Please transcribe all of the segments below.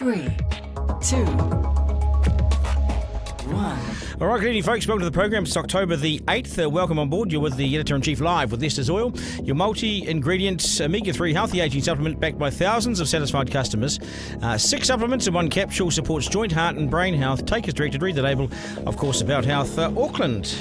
3, 2, 1. All right, good evening, folks. Welcome to the program. It's October the 8th. Welcome on board. You're with the Editor-in-Chief live with Estes Oil, your multi-ingredient omega-3 healthy aging supplement backed by thousands of satisfied customers. 6 supplements in 1 capsule, supports joint, heart and brain health. Take as directed. Read the label, of course, About Health. Auckland.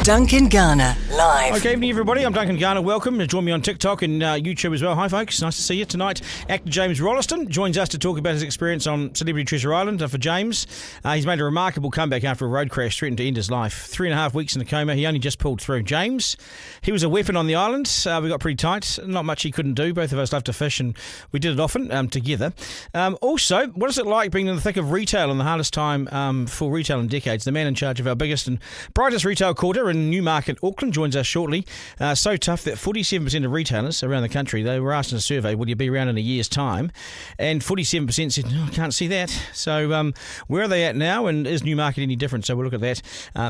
Duncan Garner, live. Okay, evening everybody. I'm Duncan Garner. Welcome. Join me on TikTok and YouTube as well. Hi folks, nice to see you tonight. Actor James Rolleston joins us to talk about his experience on Celebrity Treasure Island. For James, he's made a remarkable comeback after a road crash threatened to end his life. 3.5 weeks in a coma. He only just pulled through. James, he was a weapon on the island. We got pretty tight. Not much he couldn't do. Both of us love to fish and we did it often together. Also, what is it like being in the thick of retail and the hardest time for retail in decades? The man in charge of our biggest and brightest retail quarter in Newmarket, Auckland, joins us shortly. So tough that 47% of retailers around the country, they were asked in a survey, will you be around in a year's time? And 47% said, no, I can't see that. So where are they at now, and is Newmarket any different? So we'll look at that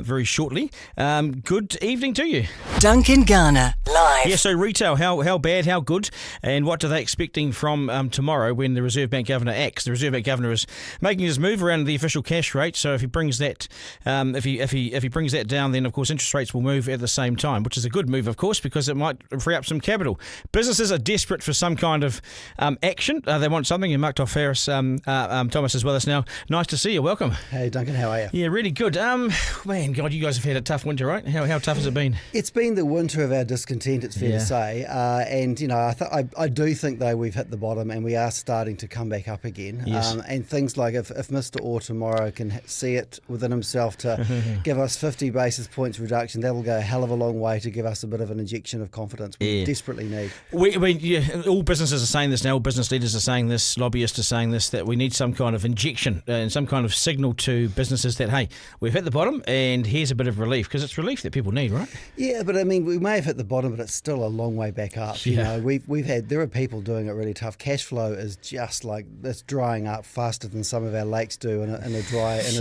very shortly. Good evening to you. Duncan Garner, live. Yeah, so retail, how bad, how good, and what are they expecting from tomorrow when the Reserve Bank Governor acts? The Reserve Bank Governor is making his move around the official cash rate. So if he brings that, if he brings that down, then of course interest rates will move at the same time, which is a good move, of course, because it might free up some capital. Businesses are desperate for some kind of action. They want something, and Mark Thomas is with us now. Nice to see you. Welcome. Hey, Duncan, how are you? Yeah, really good. Man, God, you guys have had a tough winter, right? How tough has it been? It's been the winter of our discontent, it's fair to say. And, you know, I do think, though, we've hit the bottom and we are starting to come back up again. Yes. And things like if Mr. Orr tomorrow can see it within himself to give us 50 basis points reduction, that will go a hell of a long way to give us a bit of an injection of confidence we desperately need. All businesses are saying this now, all business leaders are saying this, lobbyists are saying this, that we need some kind of injection and some kind of signal to businesses that, hey, we've hit the bottom and here's a bit of relief, because it's relief that people need, right? Yeah, but I mean, we may have hit the bottom, but it's still a long way back up. You know, there are people doing it really tough. Cash flow is just like, it's drying up faster than some of our lakes do in a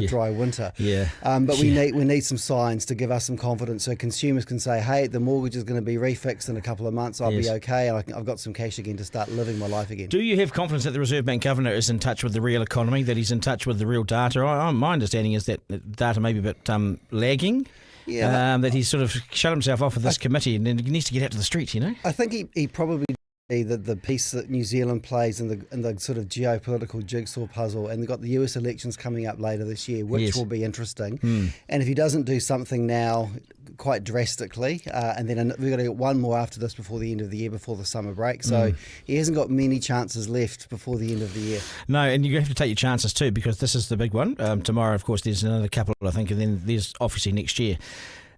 dry winter. Yeah. But we need some signs to give us some confidence, so consumers can say, hey, the mortgage is going to be refixed in a couple of months, I'll be okay, and I've got some cash again to start living my life again. Do you have confidence that the Reserve Bank Governor is in touch with the real economy, that he's in touch with the real data? My understanding is that data may be a bit lagging. Yeah, that he's sort of shut himself off of this committee and then he needs to get out to the streets, you know? I think he probably the piece that New Zealand plays in the sort of geopolitical jigsaw puzzle, and they've got the US elections coming up later this year, which will be interesting. And if he doesn't do something now quite drastically, and then we've got to get one more after this before the end of the year, before the summer break, so he hasn't got many chances left before the end of the year. No, and you have to take your chances too, because this is the big one. Tomorrow, of course, there's another couple, I think, and then there's obviously next year.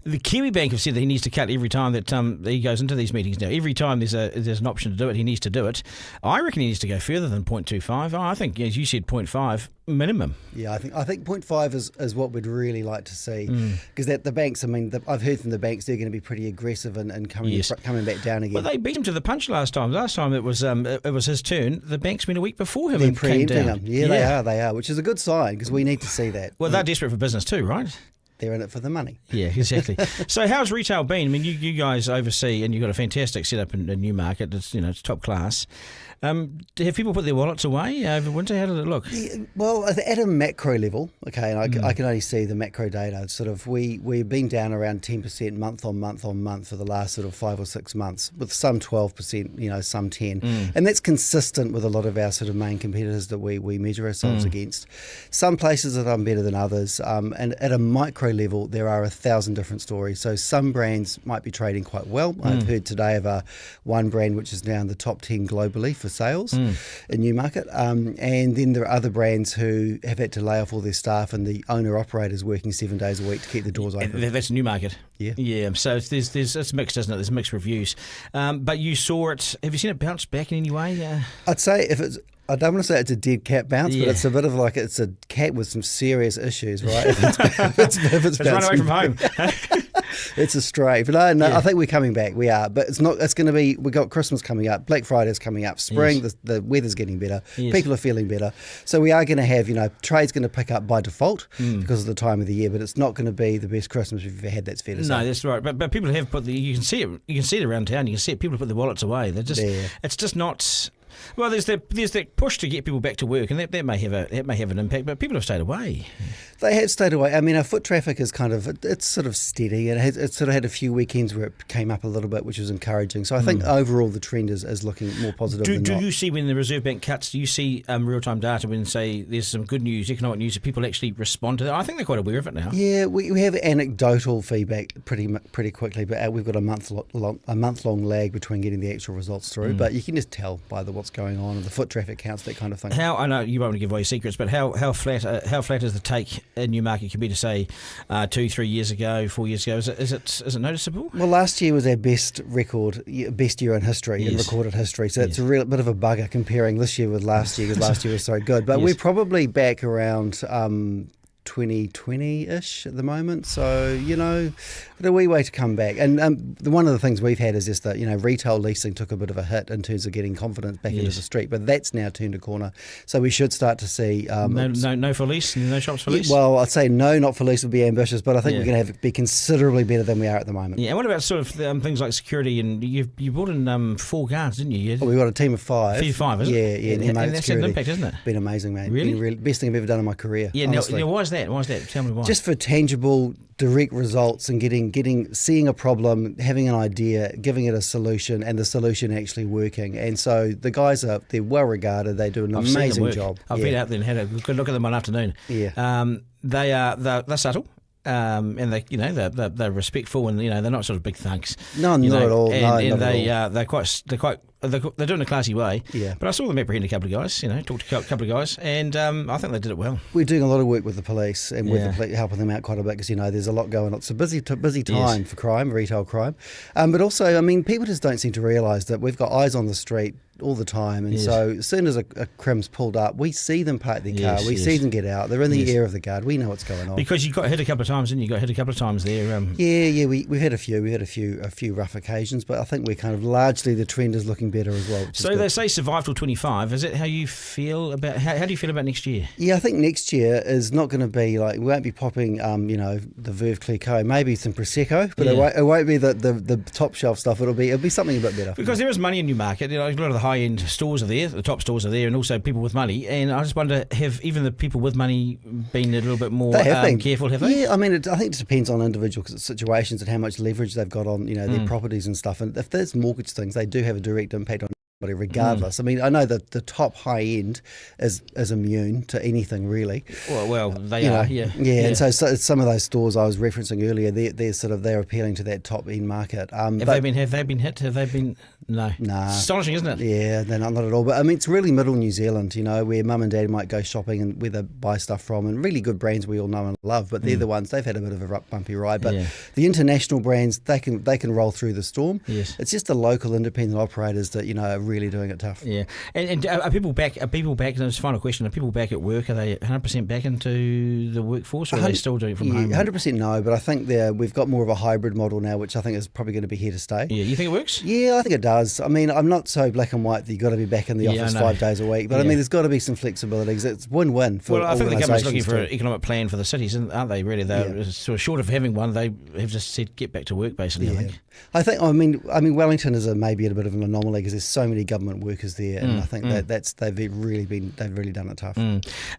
The Kiwi Bank have said that he needs to cut every time that he goes into these meetings now. Every time there's an option to do it, he needs to do it. I reckon he needs to go further than 0.25. I think, as you said, 0.5 minimum. Yeah, I think 0.5 is what we'd really like to see, because the banks, I mean, I've heard from the banks they're going to be pretty aggressive and coming back down again. Well, they beat him to the punch last time. Last time it was his turn. The banks went a week before him. They're and came preempting down. him. Yeah, they are, which is a good sign, because we need to see that. Well, they're desperate for business too, right? They're in it for the money. Yeah, exactly. So how's retail been? I mean, you guys oversee, and you've got a fantastic setup in Newmarket. It's top class. Have people put their wallets away over winter? How did it look? Yeah, well, at a macro level, okay, and I can only see the macro data. Sort of, we've been down around 10% month on month for the last sort of 5 or 6 months, with some 12%, some 10%, and that's consistent with a lot of our sort of main competitors that we measure ourselves against. Some places have done better than others, and at a micro level, there are 1,000 different stories. So some brands might be trading quite well. I've heard today of one brand which is now in the top 10 globally for sales in Newmarket, and then there are other brands who have had to lay off all their staff, and the owner-operator's working 7 days a week to keep the doors open. That's Newmarket. Yeah. So it's mixed, isn't it? There's mixed reviews. But you saw it. Have you seen it bounce back in any way? I'd say I don't want to say it's a dead cat bounce, but it's a bit of like it's a cat with some serious issues, right? If it's run away from home. It's a stray. But no, I think we're coming back. We are. But it's not. It's going to be, we've got Christmas coming up, Black Friday's coming up, spring, the weather's getting better, people are feeling better. So we are going to have, trade's going to pick up by default because of the time of the year, but it's not going to be the best Christmas we've ever had, that's fair to say. No, that's right. But people have put you can see it around town, you can see it, people have put their wallets away. They're just, it's just not... Well, there's that push to get people back to work, and that may have an impact. But people have stayed away. They have stayed away. I mean, our foot traffic is it's sort of steady, and it's sort of had a few weekends where it came up a little bit, which was encouraging. So I think overall the trend is looking more positive. Do you see when the Reserve Bank cuts? Do you see real time data when say there's some good news, economic news, that people actually respond to that? I think they're quite aware of it now. Yeah, we have anecdotal feedback pretty quickly, but we've got a month long lag between getting the actual results through. But you can just tell by what's going on and the foot traffic counts, that kind of thing. I know you won't want to give away secrets, but how flat is the take in Newmarket compared to say 2-3 years ago, 4 years ago? Is it noticeable? Well, last year was our best year in history, in recorded history. So it's a real bit of a bugger comparing this year with last year, because last year was so good. But we're probably back around 2020-ish at the moment. So, a wee way to come back. And one of the things we've had is just that, retail leasing took a bit of a hit in terms of getting confidence back into the street. But that's now turned a corner. So we should start to see... no for lease? No shops for lease? Well, I'd say no, not for lease would be ambitious, but I think we're going to be considerably better than we are at the moment. Yeah, and what about sort of things like security? And you brought in 4 guards, didn't you? Well, we've got a team of 5. Five, is it? Yeah. And that's had an impact, isn't it? Been amazing, mate. Really? Best thing I've ever done in my career. Yeah, now, why is that? Tell me why. Just for tangible, direct results and seeing a problem, having an idea, giving it a solution, and the solution actually working. And so the guys they're well regarded. They do an amazing job. I've been out there and had a good look at them one afternoon. Yeah. They're subtle. And they're respectful, and they're not sort of big thugs. No, not at all. They're doing it a classy way. Yeah. But I saw them apprehend a couple of guys. Talked to a couple of guys, and I think they did it well. We're doing a lot of work with the police and with the police, helping them out quite a bit, because there's a lot going on. It's a busy time for crime, retail crime, but also people just don't seem to realise that we've got eyes on the street all the time, and so as soon as a crim's pulled up, we see them park their car, we see them get out. They're in the ear of the guard. We know what's going on. Because you got hit a couple of times, didn't you? Got hit a couple of times there. We've had a few. We had a few rough occasions, but I think we're kind of largely the trend is looking better as well. So they say survive till 25. Is it how you feel about how do you feel about next year? Yeah, I think next year is not going to be like, we won't be popping the Veuve Clicquot, maybe some Prosecco, but it won't be the top shelf stuff. It'll be something a bit better. Because there is money in Newmarket. A lot of the high end stores are there, the top stores are there, and also people with money. And I just wonder, have even the people with money been a little bit more careful? Have they? Yeah, I think it depends on individual situations and how much leverage they've got on their properties and stuff. And if there's mortgage things, they do have a direct impact on regardless. I know that the top high end is immune to anything really. Well, they are. Yeah. And so some of those stores I was referencing earlier, they're appealing to that top end market. Have they been hit? Have they been? No. Nah. It's astonishing, isn't it? Yeah, they're not at all. But it's really middle New Zealand, where mum and dad might go shopping and where they buy stuff from, and really good brands we all know and love. But they're the ones, they've had a bit of a bumpy ride. But the international brands, they can roll through the storm. Yes. It's just the local independent operators that are really doing it tough. Yeah. And are people back? And this final question: are people back at work? Are they 100% back into the workforce, or are they still doing it from home? 100% no, but I think we've got more of a hybrid model now, which I think is probably going to be here to stay. Yeah, you think it works? Yeah, I think it does. I'm not so black and white that you've got to be back in the office 5 days a week, but there's got to be some flexibility, because it's win-win for I think the government's looking for too. an economic plan for the cities, aren't they, really? They're sort of short of having one. They have just said get back to work, basically, I think. Wellington is maybe a bit of an anomaly, because there's so many government workers there, and I think they've really done it tough.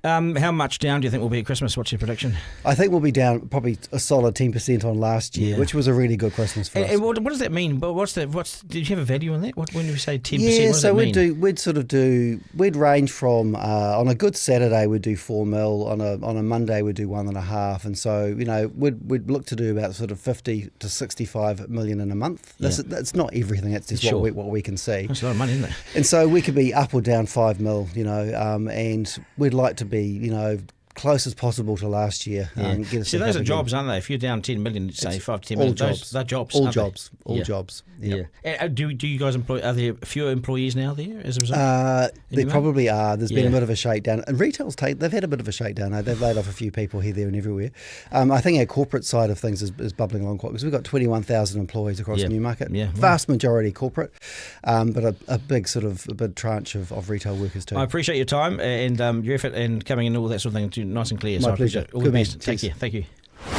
How much down do you think we'll be at Christmas? What's your prediction? I think we'll be down probably a solid 10% on last year, which was a really good Christmas for us. And what does that mean? Did you have a value on that? When we say 10%, yeah, what does so that mean? we'd range from on a good Saturday we'd do 4 mil, on a Monday we'd do 1.5, and so we'd look to do about sort of 50 to 65 million in a month. That's not everything. That's just what we can see. That's a lot of money, isn't it? And so we could be up or down 5 mil, and we'd like to be close as possible to last year. See, those are jobs, aren't they? If you're down 10 million, say 5 to 10 million, they're jobs. All jobs. Yep. Yeah. Do you guys employ? Are there fewer employees now there as a result? There probably are. There's been a bit of a shakedown, and retail's they've had a bit of a shakedown. They've laid off a few people here, there, and everywhere. I think our corporate side of things is bubbling along quite, because we've got 21,000 employees across Newmarket. Yeah, vast majority corporate, but a big tranche of retail workers too. I appreciate your time and your effort and coming in and all that sort of thing. Nice and clear. My pleasure. All the best. Take care. Thank you.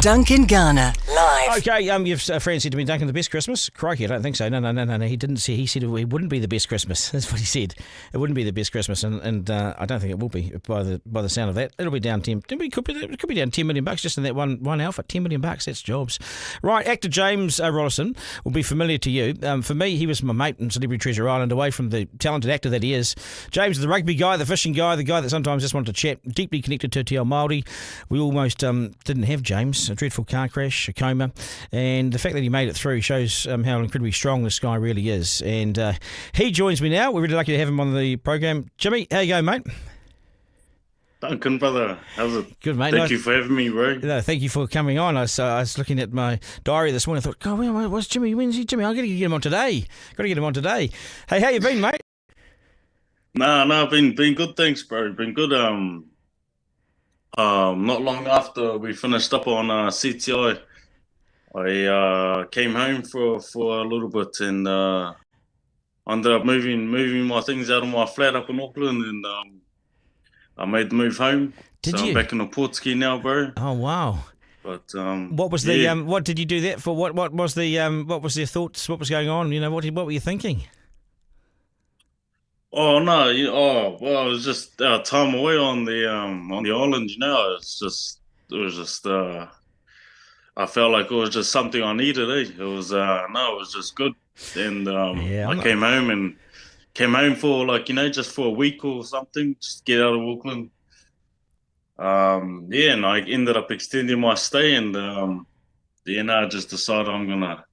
Duncan Garner, live. Okay, your friend said to me, Duncan, the best Christmas? Crikey, I don't think so. No. He didn't say. He said it wouldn't be the best Christmas. That's what he said. It wouldn't be the best Christmas, and I don't think it will be by the sound of that. It'll be down 10. It could be down $10 million just in that one outfit. $10 million. That's jobs. Right, actor James Rolleston will be familiar to you. For me, he was my mate in Celebrity Treasure Island. Away from the talented actor that he is, James is the rugby guy, the fishing guy, the guy that sometimes just wanted to chat. Deeply connected to Te Ao Māori. We almost didn't have James. A dreadful car crash, a coma, and the fact that he made it through shows how incredibly strong this guy really is. And he joins me now. We're really lucky to have him on the program. Jimmy, how you going, mate? Duncan, brother, how's it? Good, mate. Thank you for having me, bro. No, thank you for coming on. I was looking at my diary this morning. I thought, God, what's Jimmy? When's he? Jimmy, I got to get him on today. Hey, how you been, mate? No, been good, thanks, bro. Been good. Not long after we finished up on CTI, I came home for a little bit and ended up moving my things out of my flat up in Auckland, and I made the move home. Did so you? I'm back in the Portski now, bro. Oh wow! But what was the what did you do that for? What was their thoughts? What was going on? You know, what were you thinking? Oh no! Well, it was just time away on the island. You know, it was just. I felt like it was just something I needed. It was it was just good. And I came home for just for a week or something, just get out of Auckland. And I ended up extending my stay, and I just decided I'm gonna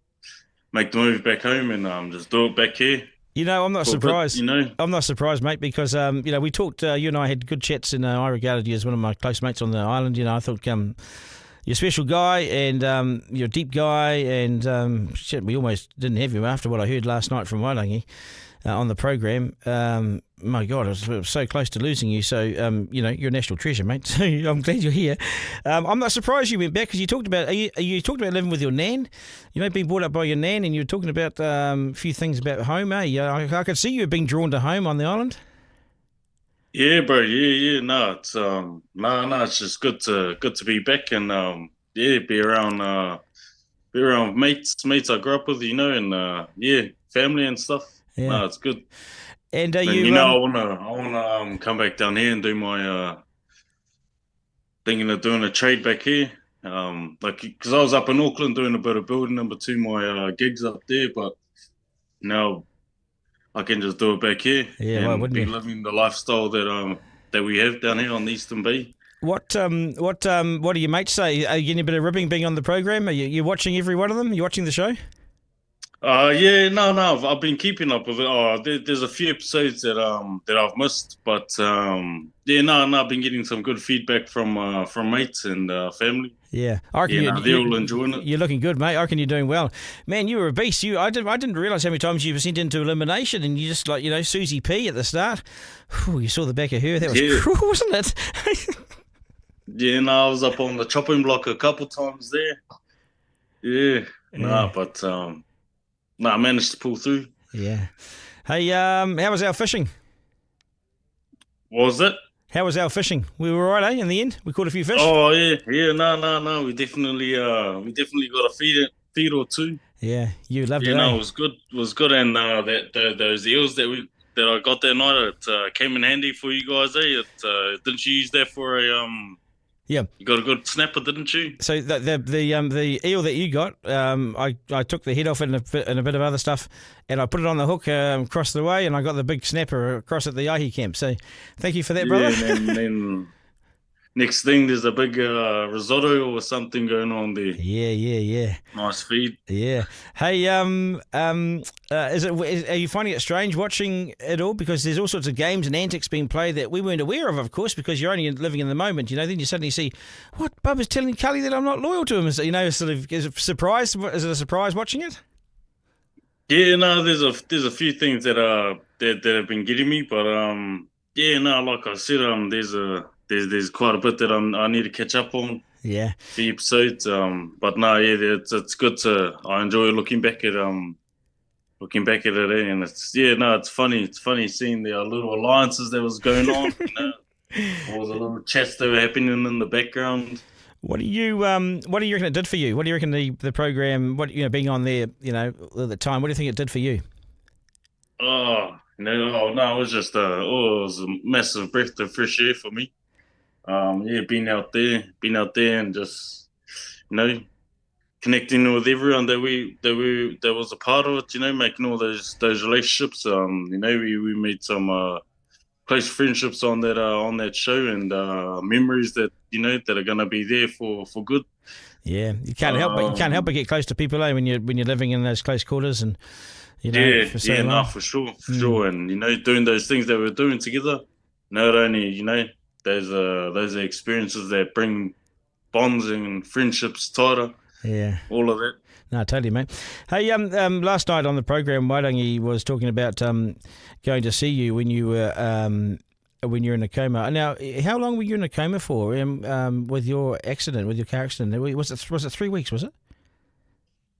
make the move back home and just do it back here. You know, I'm not surprised. Bit, I'm not surprised, mate, because we talked. You and I had good chats, and I regarded you as one of my close mates on the island. You know, I thought you're a special guy, and you're a deep guy, and shit, we almost didn't have you after what I heard last night from Waitangi on the program. My God, I was so close to losing you. So you're a national treasure, mate. So I'm glad you're here. I'm not surprised you went back because you talked about you talked about living with your nan. You know, being brought up by your nan, and you were talking about a few things about home. I could see you being drawn to home on the island. Yeah, bro. Yeah. No, it's it's just good to be back and be around mates I grew up with, and family and stuff. Yeah. No, it's good. And I wanna come back down here and do my thinking of doing a trade back here. Because I was up in Auckland doing a bit of building in between my gigs up there, but now I can just do it back here. Yeah, and why wouldn't be you? living the lifestyle that we have down here on the Eastern Bay. What do your mates say? Are you getting a bit of ribbing being on the program? Are you watching every one of them? You watching the show? No. I've been keeping up with it. There's a few episodes that I've missed, but I've been getting some good feedback from mates and family. Yeah, I reckon they're all enjoying it. You're looking good, mate. I reckon you're doing well, man. You were a beast. I didn't realise how many times you were sent into elimination, and you just Susie P at the start. Whew, you saw the back of her. That was cruel, wasn't it? I was up on the chopping block a couple times there. But I managed to pull through. Yeah. Hey, how was our fishing? What was it? How was our fishing? We were all right, in the end? We caught a few fish? Oh, yeah. No. We definitely got a feed or two. Yeah, you loved it, it was good. It was good, and those eels that I got that night, it came in handy for you guys, eh? Didn't you use that for a Yeah, you got a good snapper, didn't you? So the eel that you got, I took the head off and a bit of other stuff, and I put it on the hook across the way, and I got the big snapper across at the Yahi camp. So thank you for that, brother. Yeah, and then next thing, there's a big risotto or something going on there. Yeah. Nice feed. Yeah. Hey, are you finding it strange watching it all? Because there's all sorts of games and antics being played that we weren't aware of course, because you're only living in the moment. Then you suddenly see, what, Bubba's telling Cully that I'm not loyal to him. Is it a surprise? Is it a surprise watching it? Yeah, no, there's a few things that have been getting me, but like I said, there's quite a bit that I need to catch up on. Yeah. The episodes, but no, it's good to. I enjoy looking back at it, and it's funny. It's funny seeing the little alliances that was going on. All the little chats that were happening in the background. What do you reckon it did for you? What do you reckon the program? Being on there, at the time. What do you think it did for you? Oh, no, it was just it was a massive breath of fresh air for me. Being out there and just connecting with everyone that was a part of it. Making all those relationships. We made some close friendships on that show, and memories that that are gonna be there for good. Yeah, you can't help but get close to people, when you're living in those close quarters, and for sure, and doing those things that we're doing together. Not only those are experiences that bring bonds and friendships tighter. Yeah, all of that. No, totally, mate. Hey, last night on the program, Wairangi was talking about going to see you when you were in a coma. Now, how long were you in a coma for? With your car accident, was it 3 weeks? Was it?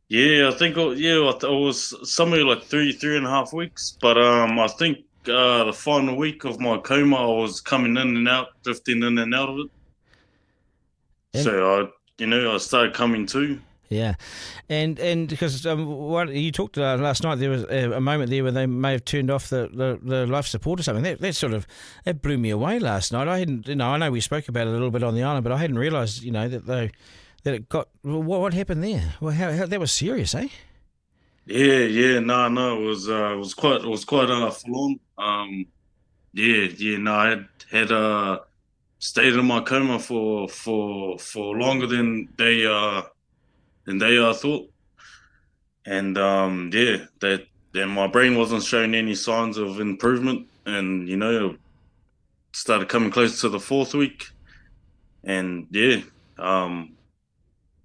Yeah, I think it was somewhere like 3.5 weeks. But I think the final week of my coma, I was coming in and out, drifting in and out of it. And so I started coming to. Yeah, and because what you talked last night, there was a moment there where they may have turned off the life support or something. That blew me away last night. I hadn't, I know we spoke about it a little bit on the island, but I hadn't realised, that it got what happened there. Well, how that was serious, eh? Yeah, no, it was quite full on. I had stayed in my coma for longer than they thought, and then my brain wasn't showing any signs of improvement, and it started coming close to the 4th week, and and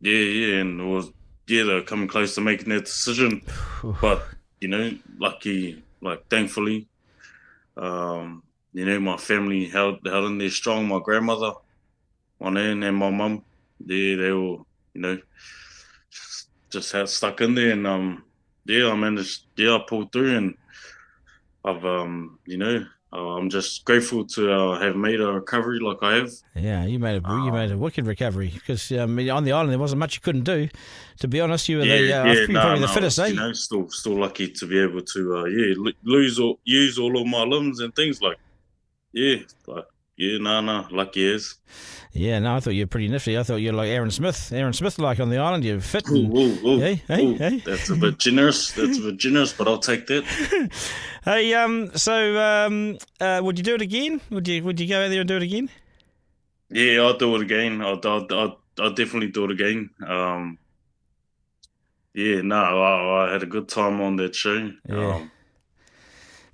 it was they're coming close to making that decision, but thankfully, my family held in there strong. My grandmother, my nan, and my mum, they were just had stuck in there, and I managed. I pulled through, and I've I'm just grateful to have made a recovery like I have. Yeah, you made a wicked recovery, because on the island there wasn't much you couldn't do. To be honest, you were probably the fittest, eh? Still lucky to be able to use all of my limbs and things lucky as. Yeah, no, I thought you were pretty nifty. I thought you were like Aaron Smith, like on the island. You're fit. Whoa. Hey. That's a bit generous. But I'll take that. Hey, would you do it again? Would you go out there and do it again? Yeah, I'll do it again. I'll definitely do it again. I had a good time on that show. Yeah.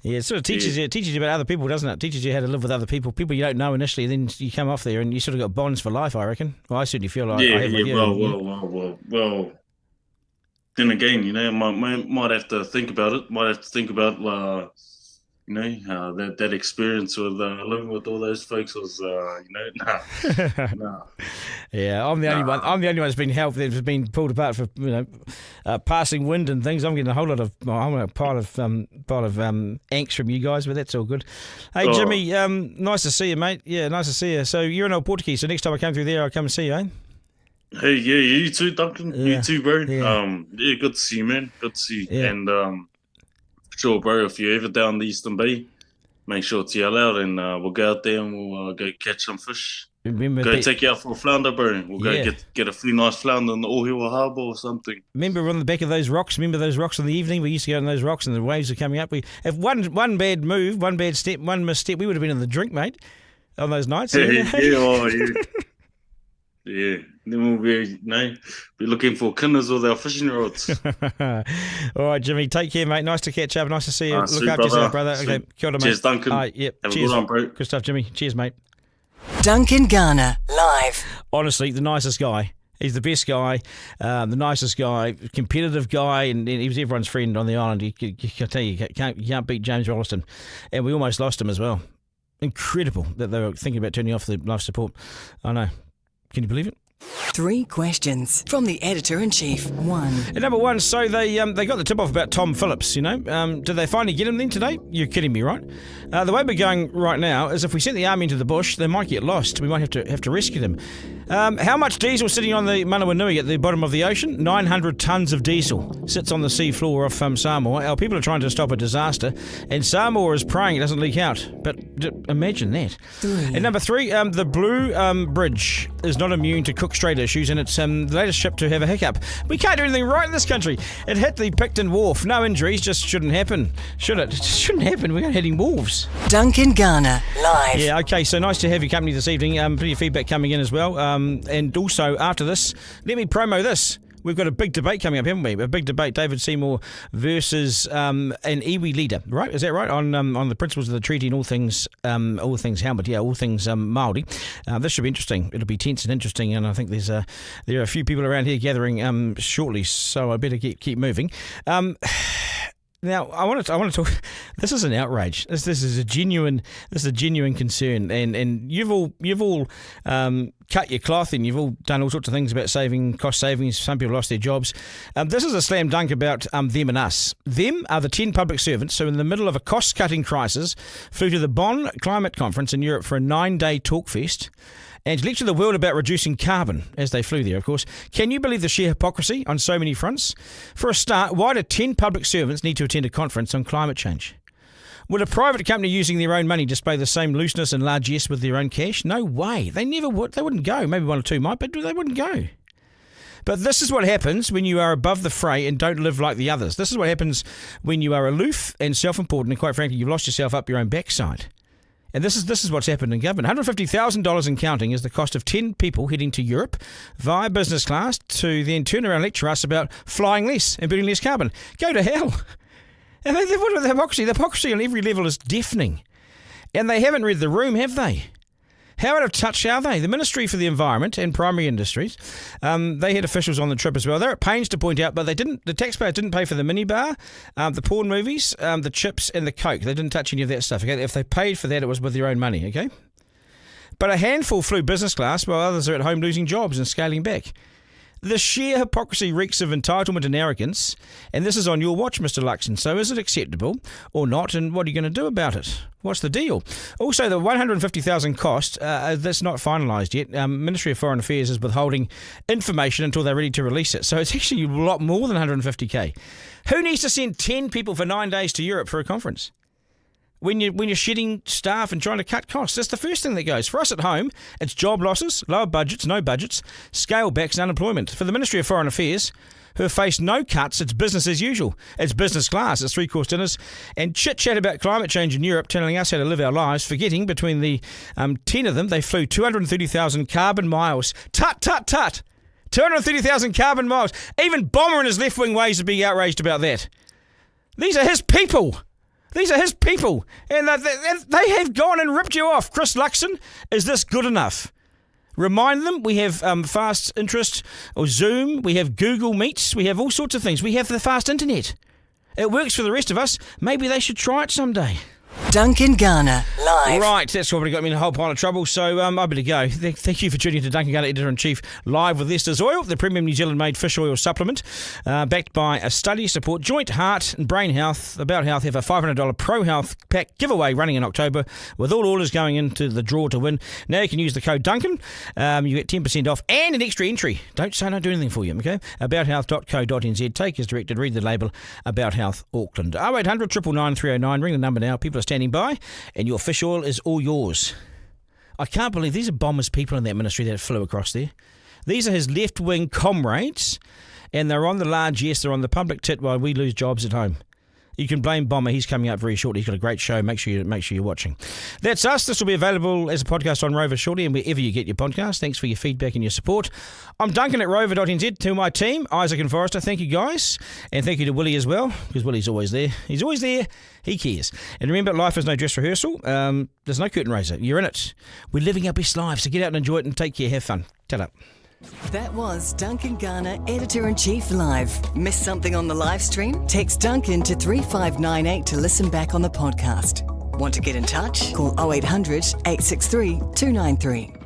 Yeah, it sort of teaches you about other people, doesn't it? It teaches you how to live with other people you don't know initially. Then you come off there and you sort of got bonds for life, I reckon. Well, I certainly feel like I have with you. Well. Then again, I might have to think about it. Might have to think about, that experience with living with all those folks was, nah. Yeah, I'm the only one. I'm the only one that's been pulled apart for passing wind and things. I'm getting a whole lot of pile of angst from you guys, but that's all good. Hey, Jimmy, nice to see you, mate. Yeah, nice to see you. So you're in Old Portuguese. So next time I come through there, I'll come and see you, eh? Hey, yeah, you too, Duncan. Yeah. You too, bro. Yeah. Good to see you, man. Good to see you. Yeah. And sure, bro, if you're ever down the Eastern Bay, make sure to yell out, and we'll go out there and we'll go catch some fish. Take you out for a flounder, bro. We'll go get a few nice flounder in the Ohiwa Harbour or something. Remember on the back of those rocks? Remember those rocks in the evening? We used to go on those rocks and the waves are coming up. If one bad move, one bad step, one misstep, we would have been in the drink, mate, on those nights. Yeah. Then we'll be looking for kinners with our fishing rods. All right, Jimmy, take care, mate. Nice to catch up. Nice to see you. Look sweet, after yourself, brother. Okay, kia ora, mate. Cheers, Duncan. Yep. Have Cheers. a good one, bro. Good stuff, Jimmy. Cheers, mate. Duncan Garner, live. Honestly, the nicest guy. He's the best guy, the nicest guy, competitive guy, and he was everyone's friend on the island. I tell you, you can't beat James Rolleston. And we almost lost him as well. Incredible that they were thinking about turning off the life support. I know. Can you believe it? 3 questions from the editor-in-chief. 1. And number 1, so they got the tip off about Tom Phillips, Did they finally get him then today? You're kidding me, right? The way we're going right now is if we sent the army into the bush, they might get lost. We might have to rescue them. How much diesel sitting on the Manawanui at the bottom of the ocean? 900 tonnes of diesel sits on the sea floor off Samoa. Our people are trying to stop a disaster, and Samoa is praying it doesn't leak out. But imagine that. And number 3, the Blue Bridge is not immune to Cook Strait issues, and it's the latest ship to have a hiccup. We can't do anything right in this country. It hit the Picton Wharf. No injuries, just shouldn't happen. Should it? It shouldn't happen. We're hitting wharves. Duncan Garner, live. Yeah, okay, so nice to have your company this evening. Plenty of feedback coming in as well. And also, after this, let me promo this. We've got a big debate coming up, haven't we? A big debate, David Seymour versus an iwi leader, right? Is that right? On the principles of the treaty and all things helmet, all things Māori. This should be interesting. It'll be tense and interesting, and I think there are a few people around here gathering shortly, so I better keep moving. Now, I want to talk. This is an outrage. This is a genuine concern, and you've all cut your cloth, and you've all done all sorts of things about cost savings. Some people lost their jobs. This is a slam dunk about them and us. Them are the 10 public servants who, in the middle of a cost-cutting crisis, flew to the Bonn Climate Conference in Europe for a 9-day talk fest and to lecture the world about reducing carbon as they flew there, of course. Can you believe the sheer hypocrisy on so many fronts? For a start, why do 10 public servants need to attend a conference on climate change? Would a private company using their own money display the same looseness and largesse with their own cash? No way. They never would. They wouldn't go. Maybe one or two might, but they wouldn't go. But this is what happens when you are above the fray and don't live like the others. This is what happens when you are aloof and self-important, and quite frankly, you've lost yourself up your own backside. And this is what's happened in government. $150,000 and counting is the cost of 10 people heading to Europe via business class to then turn around and lecture us about flying less and burning less carbon. Go to hell. And what about the hypocrisy? The hypocrisy on every level is deafening. And they haven't read the room, have they? How out of touch are they? The Ministry for the Environment and Primary Industries, they had officials on the trip as well. They're at pains to point out, but the taxpayers didn't pay for the minibar, the porn movies, the chips and the Coke. They didn't touch any of that stuff. Okay? If they paid for that, it was with their own money. Okay, but a handful flew business class while others are at home losing jobs and scaling back. The sheer hypocrisy reeks of entitlement and arrogance, and this is on your watch, Mr. Luxon. So is it acceptable or not, and what are you going to do about it? What's the deal? Also, the $150,000 cost, that's not finalised yet. Ministry of Foreign Affairs is withholding information until they're ready to release it. So it's actually a lot more than $150K. Who needs to send 10 people for 9 days to Europe for a conference? When you're shedding staff and trying to cut costs, that's the first thing that goes. For us at home, it's job losses, lower budgets, no budgets, scale backs and unemployment. For the Ministry of Foreign Affairs, who have faced no cuts, it's business as usual. It's business class, it's 3-course dinners, and chit-chat about climate change in Europe, telling us how to live our lives, forgetting between the 10 of them, they flew 230,000 carbon miles. Tut, tut, tut! 230,000 carbon miles. Even Bomber and his left-wing ways would be outraged about that. These are his people. These are his people, and they have gone and ripped you off. Chris Luxon, is this good enough? Remind them we have fast interest or Zoom, we have Google Meets, we have all sorts of things. We have the fast internet. It works for the rest of us. Maybe they should try it someday. Duncan Garner, live. Right, that's already got me in a whole pile of trouble, so I better go. Thank you for tuning in to Duncan Garner, Editor-in-Chief, live with Esther's Oil, the premium New Zealand-made fish oil supplement, backed by a study support. Joint Heart and Brain Health, About Health, have a $500 Pro Health Pack giveaway running in October, with all orders going into the draw to win. Now you can use the code Duncan. You get 10% off and an extra entry. Don't say I don't do anything for you, okay? Abouthealth.co.nz. Take as directed. Read the label. About Health Auckland. 0800 999 309. Ring the number now. People are standing by, and your fish oil is all yours. I can't believe these are Bomber's people in that ministry that flew across there. These are his left-wing comrades, and they're on the large yes, they're on the public tit while we lose jobs at home. You can blame Bomber. He's coming up very shortly. He's got a great show. Make sure you're watching. That's us. This will be available as a podcast on Rover shortly and wherever you get your podcast. Thanks for your feedback and your support. I'm Duncan at rover.nz. To my team, Isaac and Forrester, thank you guys. And thank you to Willie as well, because Willie's always there. He's always there. He cares. And remember, life is no dress rehearsal. There's no curtain raiser. You're in it. We're living our best lives. So get out and enjoy it and take care. Have fun. Ta-da. That was Duncan Garner, Editor-in-Chief, live. Missed something on the live stream? Text Duncan to 3598 to listen back on the podcast. Want to get in touch? Call 0800 863 293.